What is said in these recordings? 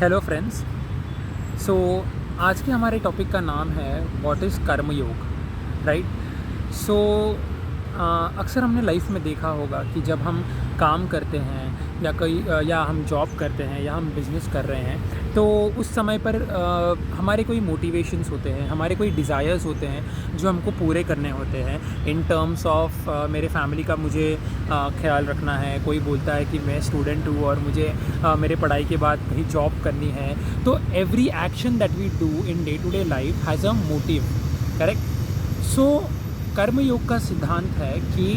Hello friends. सो आज के हमारे टॉपिक का नाम है व्हाट इज़ कर्मयोग, राइट। सो अक्सर हमने लाइफ में देखा होगा कि जब हम काम करते हैं या हम जॉब करते हैं या हम बिज़नेस कर रहे हैं, तो उस समय पर हमारे कोई मोटिवेशंस होते हैं, हमारे कोई डिज़ायर्स होते हैं जो हमको पूरे करने होते हैं इन टर्म्स ऑफ मेरे फैमिली का मुझे ख्याल रखना है। कोई बोलता है कि मैं स्टूडेंट हूँ और मुझे मेरे पढ़ाई के बाद कहीं जॉब करनी है। तो every action that we do in day to day life has a motive, correct. So कर्मयोग का सिद्धांत है कि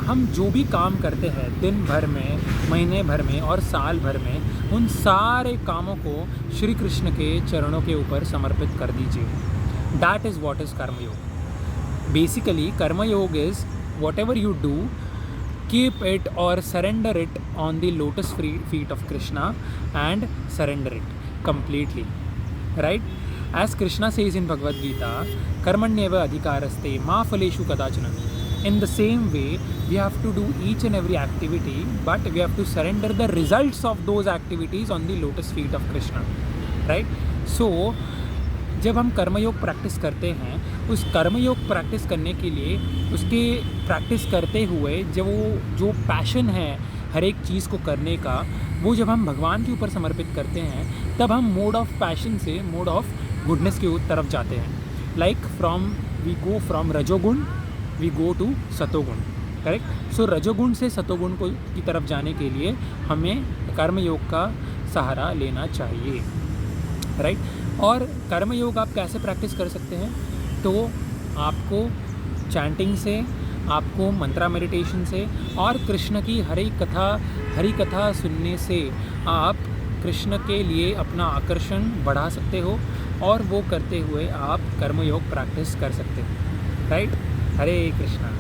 हम जो भी काम करते हैं दिन भर में, महीने भर में और साल भर में, उन सारे कामों को श्री कृष्ण के चरणों के ऊपर समर्पित कर दीजिए। दैट इज़ व्हाट इज़ कर्मयोग। बेसिकली कर्मयोग is what ever you do, keep it or surrender it on the lotus feet of Krishna and surrender it completely, right? As Krishna says in Bhagavad Gita, karmanyeva adhikaraste ma phaleshu kadachana. In the same way, we have to do each and every activity, but we have to surrender the results of those activities on the lotus feet of Krishna, right? So जब हम कर्मयोग practice करते हैं, उस कर्मयोग practice करने के लिए उसके प्रैक्टिस करते हुए जब वो जो पैशन है हर एक चीज़ को करने का, वो जब हम भगवान के ऊपर समर्पित करते हैं, तब हम मोड ऑफ पैशन से मोड ऑफ गुडनेस की तरफ जाते हैं। लाइक वी गो फ्रॉम रजोगुण वी गो टू सतोगुण, करेक्ट। सो रजोगुण से सतोगुण को की तरफ जाने के लिए हमें कर्मयोग का सहारा लेना चाहिए, राइट। और कर्मयोग आप कैसे प्रैक्टिस कर सकते हैं? तो आपको चैंटिंग से, आपको मंत्रा मेडिटेशन से और कृष्ण की हरि कथा सुनने से आप कृष्ण के लिए अपना आकर्षण बढ़ा सकते हो और वो करते हुए आप कर्मयोग प्रैक्टिस कर सकते हो, राइट। हरे कृष्णा।